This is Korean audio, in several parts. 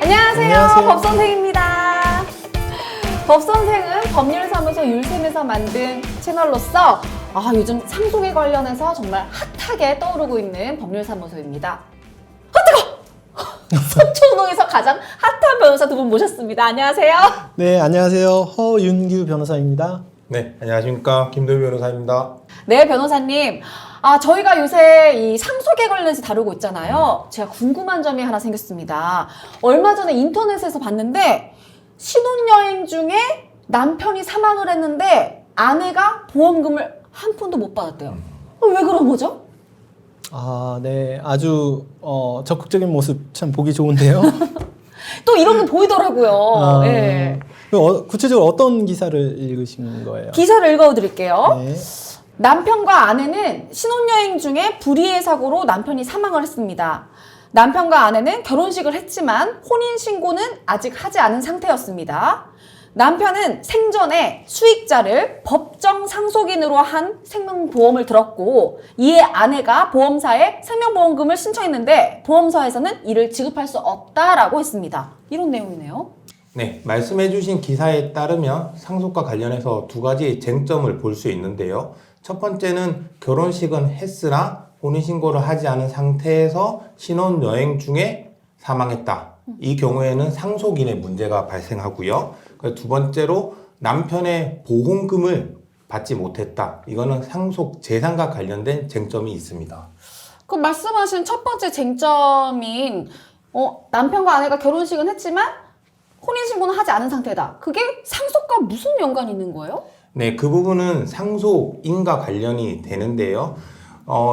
안녕하세요. 법선생입니다. 법선생은 법률사무소 율쌤에서 만든 채널로서 요즘 상속에 관련해서 정말 핫하게 떠오르고 있는 법률사무소입니다. 뜨거! 서초동에서 가장 핫한 변호사 두 분 모셨습니다. 안녕하세요. 네, 안녕하세요. 허윤규 변호사입니다. 네, 안녕하십니까. 김도희 변호사입니다. 네, 변호사님. 저희가 요새 이 상속에 관련해서 다루고 있잖아요. 제가 궁금한 점이 하나 생겼습니다. 얼마 전에 인터넷에서 봤는데 신혼여행 중에 남편이 사망을 했는데 아내가 보험금을 한 푼도 못 받았대요. 왜 그런 거죠? 네, 아주 적극적인 모습 참 보기 좋은데요. 또 이런 게 보이더라고요. 네. 구체적으로 어떤 기사를 읽으신 거예요? 기사를 읽어드릴게요. 네. 남편과 아내는 신혼여행 중에 불의의 사고로 남편이 사망을 했습니다. 남편과 아내는 결혼식을 했지만 혼인신고는 아직 하지 않은 상태였습니다. 남편은 생전에 수익자를 법정 상속인으로 한 생명보험을 들었고 이에 아내가 보험사에 생명보험금을 신청했는데 보험사에서는 이를 지급할 수 없다라고 했습니다. 이런 내용이네요. 네, 말씀해주신 기사에 따르면 상속과 관련해서 두 가지 쟁점을 볼 수 있는데요. 첫 번째는 결혼식은 했으나 혼인신고를 하지 않은 상태에서 신혼여행 중에 사망했다. 이 경우에는 상속인의 문제가 발생하고요. 두 번째로 남편의 보험금을 받지 못했다. 이거는 상속 재산과 관련된 쟁점이 있습니다. 그 말씀하신 첫 번째 쟁점인 남편과 아내가 결혼식은 했지만 혼인신고는 하지 않은 상태다. 그게 상속과 무슨 연관이 있는 거예요? 네, 그 부분은 상속인과 관련이 되는데요.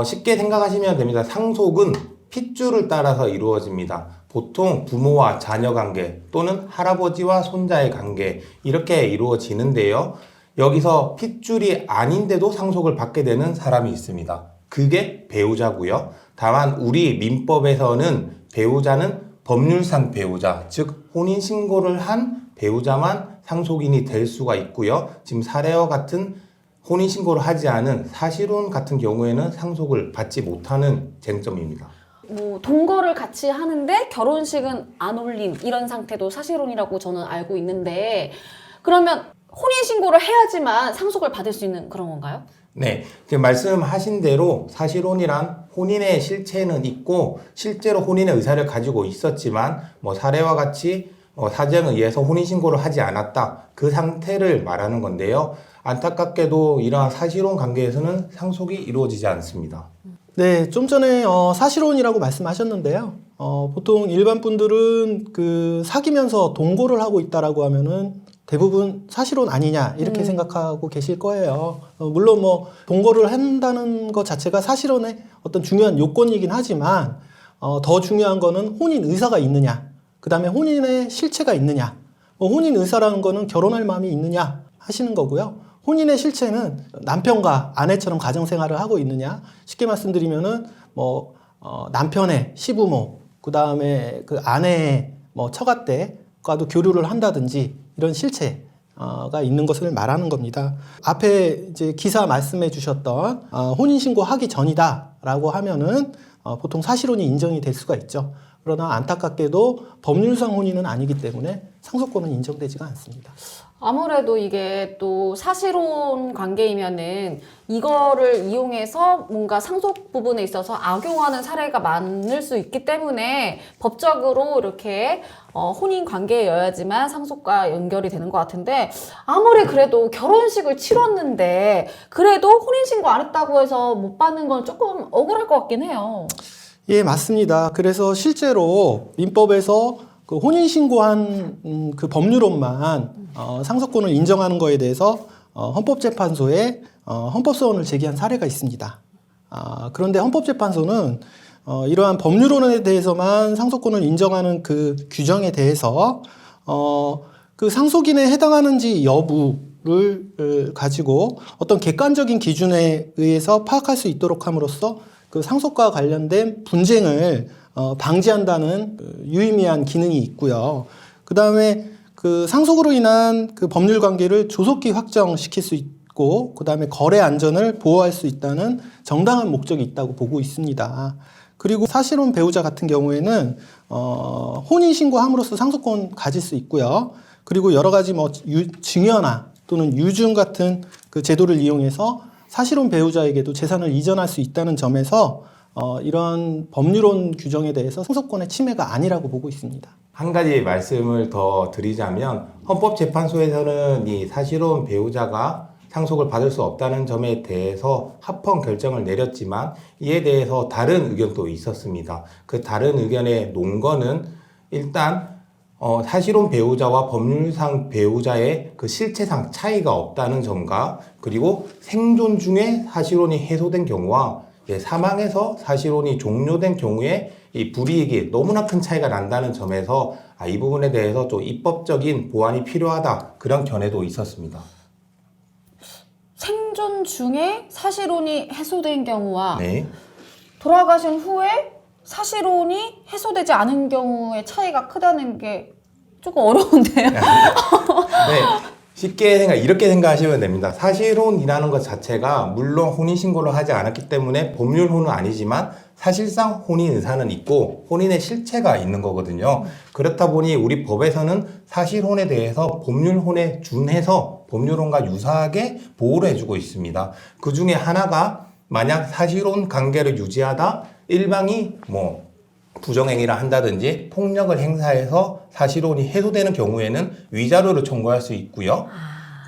쉽게 생각하시면 됩니다. 상속은 핏줄을 따라서 이루어집니다. 보통 부모와 자녀 관계 또는 할아버지와 손자의 관계 이렇게 이루어지는데요. 여기서 핏줄이 아닌데도 상속을 받게 되는 사람이 있습니다. 그게 배우자고요. 다만 우리 민법에서는 배우자는 법률상 배우자, 즉 혼인신고를 한 배우자만 상속인이 될 수가 있고요. 지금 사례와 같은 혼인신고를 하지 않은 사실혼 같은 경우에는 상속을 받지 못하는 쟁점입니다. 동거를 같이 하는데 결혼식은 안 올린 이런 상태도 사실혼이라고 저는 알고 있는데 그러면 혼인신고를 해야지만 상속을 받을 수 있는 그런 건가요? 네, 말씀하신 대로 사실혼이란 혼인의 실체는 있고 실제로 혼인의 의사를 가지고 있었지만 사례와 같이 사정에 의해서 혼인신고를 하지 않았다. 그 상태를 말하는 건데요. 안타깝게도 이러한 사실혼 관계에서는 상속이 이루어지지 않습니다. 네, 좀 전에 사실혼이라고 말씀하셨는데요. 보통 일반 분들은 사귀면서 동거를 하고 있다라고 하면은 대부분 사실혼 아니냐 이렇게 생각하고 계실 거예요. 물론 동거를 한다는 것 자체가 사실혼의 어떤 중요한 요건이긴 하지만 더 중요한 거는 혼인 의사가 있느냐, 그 다음에 혼인의 실체가 있느냐. 혼인 의사라는 거는 결혼할 마음이 있느냐 하시는 거고요. 혼인의 실체는 남편과 아내처럼 가정생활을 하고 있느냐. 쉽게 말씀드리면은 남편의 시부모, 그 다음에 그 아내의 처가댁과도 교류를 한다든지 이런 실체가 있는 것을 말하는 겁니다. 앞에 이제 기사 말씀해 주셨던 혼인신고 하기 전이다라고 하면은 보통 사실혼이 인정이 될 수가 있죠. 그러나 안타깝게도 법률상 혼인은 아니기 때문에 상속권은 인정되지가 않습니다. 아무래도 이게 또 사실혼 관계이면은 이거를 이용해서 뭔가 상속 부분에 있어서 악용하는 사례가 많을 수 있기 때문에 법적으로 이렇게 혼인 관계여야지만 상속과 연결이 되는 것 같은데 아무리 그래도 결혼식을 치렀는데 그래도 혼인신고 안 했다고 해서 못 받는 건 조금 억울할 것 같긴 해요. 예, 맞습니다. 그래서 실제로 민법에서 그 혼인신고한 그 법률혼만 상속권을 인정하는 거에 대해서 헌법재판소에 헌법소원을 제기한 사례가 있습니다. 그런데 헌법재판소는 이러한 법률혼에 대해서만 상속권을 인정하는 그 규정에 대해서 그 상속인에 해당하는지 여부를 가지고 어떤 객관적인 기준에 의해서 파악할 수 있도록 함으로써 그 상속과 관련된 분쟁을 방지한다는 유의미한 기능이 있고요. 그 다음에 그 상속으로 인한 그 법률 관계를 조속히 확정시킬 수 있고, 그 다음에 거래 안전을 보호할 수 있다는 정당한 목적이 있다고 보고 있습니다. 그리고 사실혼 배우자 같은 경우에는 혼인신고함으로써 상속권 가질 수 있고요. 그리고 여러 가지 뭐 증여나 또는 유증 같은 그 제도를 이용해서 사실혼 배우자에게도 재산을 이전할 수 있다는 점에서 이런 법률론 규정에 대해서 상속권의 침해가 아니라고 보고 있습니다. 한 가지 말씀을 더 드리자면 헌법재판소에서는 이 사실혼 배우자가 상속을 받을 수 없다는 점에 대해서 합헌 결정을 내렸지만 이에 대해서 다른 의견도 있었습니다. 그 다른 의견의 논거는 일단 사실혼 배우자와 법률상 배우자의 그 실체상 차이가 없다는 점과 그리고 생존 중에 사실혼이 해소된 경우와 사망해서 사실혼이 종료된 경우에 이 불이익이 너무나 큰 차이가 난다는 점에서 이 부분에 대해서 좀 입법적인 보완이 필요하다 그런 견해도 있었습니다. 생존 중에 사실혼이 해소된 경우와 네. 돌아가신 후에 사실혼이 해소되지 않은 경우의 차이가 크다는 게 조금 어려운데요. 네. 쉽게 이렇게 생각하시면 됩니다. 사실혼이라는 것 자체가 물론 혼인신고를 하지 않았기 때문에 법률혼은 아니지만 사실상 혼인 의사는 있고 혼인의 실체가 있는 거거든요. 그렇다 보니 우리 법에서는 사실혼에 대해서 법률혼에 준해서 법률혼과 유사하게 보호를 해주고 있습니다. 그 중에 하나가 만약 사실혼 관계를 유지하다 일방이 부정행위를 한다든지 폭력을 행사해서 사실혼이 해소되는 경우에는 위자료를 청구할 수 있고요.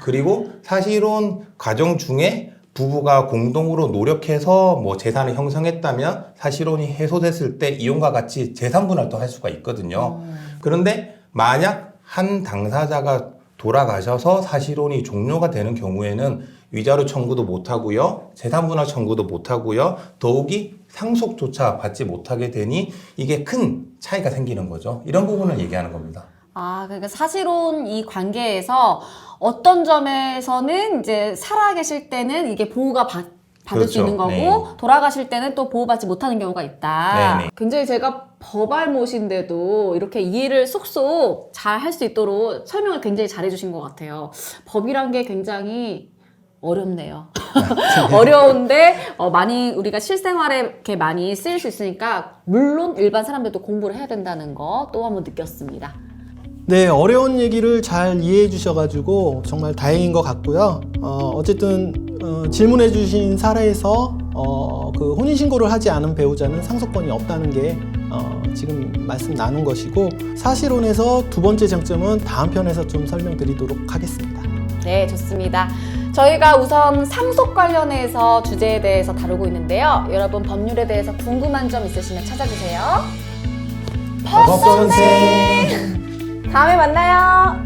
그리고 사실혼 과정 중에 부부가 공동으로 노력해서 재산을 형성했다면 사실혼이 해소됐을 때 이혼과 같이 재산 분할도 할 수가 있거든요. 그런데 만약 한 당사자가 돌아가셔서 사실혼이 종료가 되는 경우에는 위자료 청구도 못하고요. 재산 분할 청구도 못하고요. 더욱이 상속조차 받지 못하게 되니 이게 큰 차이가 생기는 거죠. 이런 부분을 얘기하는 겁니다. 그러니까 사실혼 이 관계에서 어떤 점에서는 이제 살아계실 때는 이게 보호가 받을 그렇죠. 수 있는 거고 네. 돌아가실 때는 또 보호받지 못하는 경우가 있다. 네네. 굉장히 제가 법알못인데도 이렇게 이해를 쏙쏙 잘 할 수 있도록 설명을 굉장히 잘 해주신 것 같아요. 법이란 게 굉장히 어렵네요. 어려운데 많이 우리가 실생활에 이렇게 많이 쓰일 수 있으니까 물론 일반 사람들도 공부를 해야 된다는 거 또 한번 느꼈습니다. 네, 어려운 얘기를 잘 이해해 주셔가지고 정말 다행인 것 같고요. 어쨌든 질문해 주신 사례에서 그 혼인신고를 하지 않은 배우자는 상속권이 없다는 게 지금 말씀 나눈 것이고 사실혼에서 두 번째 쟁점은 다음 편에서 좀 설명드리도록 하겠습니다. 네, 좋습니다. 저희가 우선 상속 관련해서 주제에 대해서 다루고 있는데요. 여러분 법률에 대해서 궁금한 점 있으시면 찾아주세요. 법선생 다음에 만나요.